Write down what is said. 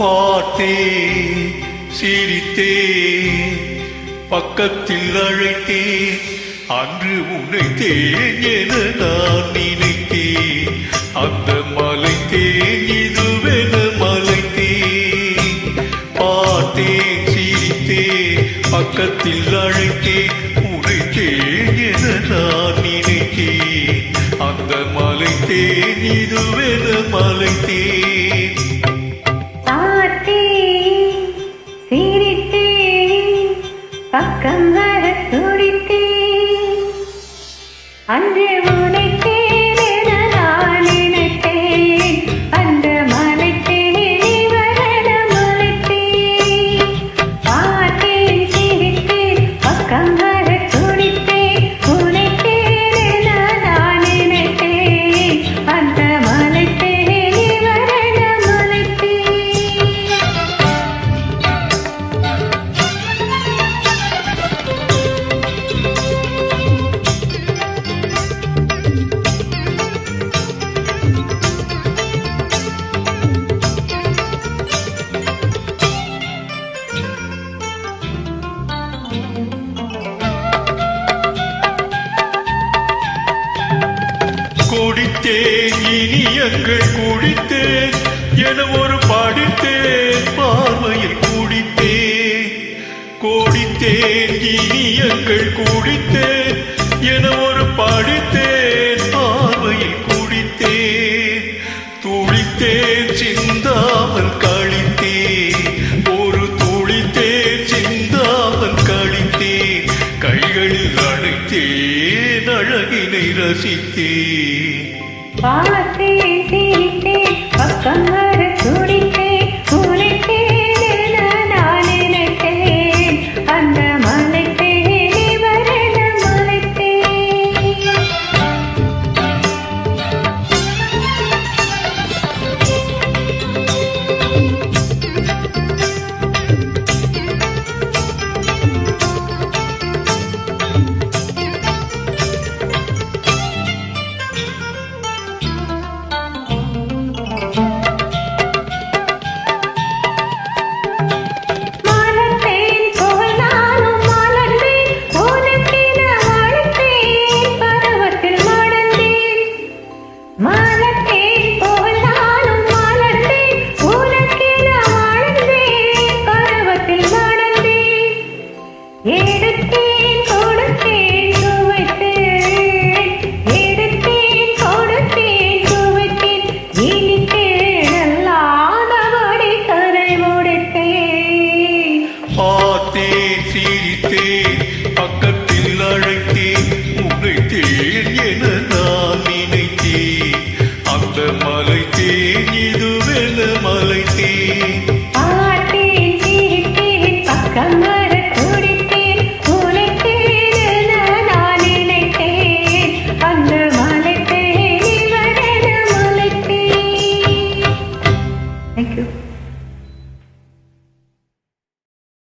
பார்த்தேன் சிரித்தேன் பக்கத்தில் அழைத்தேன் அன்று உனைத்தேன் என நான் நினைத்தேன் அந்த மலைத்தேன் இதுவென மலைத்தேன் பார்த்தேன் சிரித்தேன் பக்கத்தில் அழைத்தேன் உனைத்தேன் என நான் நினைத்தேன் அந்த மலைத்தேன் இதுவென மலைத்தேன் பக்கம் வர துடித்தேன் அன்று உனைத்தேன் என நான் நினைத்தேன் அந்த மலைத்தேன் வர மலைத்தேன் பார்த்தேன் சிரித்தேன் பக்கம் வர துடித்தேன் உனைத்தேன் என நான் நினைத்தேன் அந்த மலைத்தேன் வர மலைத்தேன் குடித்தேன் இனியங்கள் குடித்தேன் என ஒரு பாடித்தேன் பார்வையில் குடித்தேன் கோடித்தேன் இனியங்கள் குடித்தேன் என ஒரு பாடித்தேன் பார்வையில் குடித்தேன் துளித்தேன் சிந்தாமல் கழித்தேன் ஒரு துளித்தேன் சிந்தாமல் கழித்தேன் கைகளில் அணைத்தேன் அழகினை ரசித்தேன் பார்த்தேன் சிரித்தேன் பக்கம்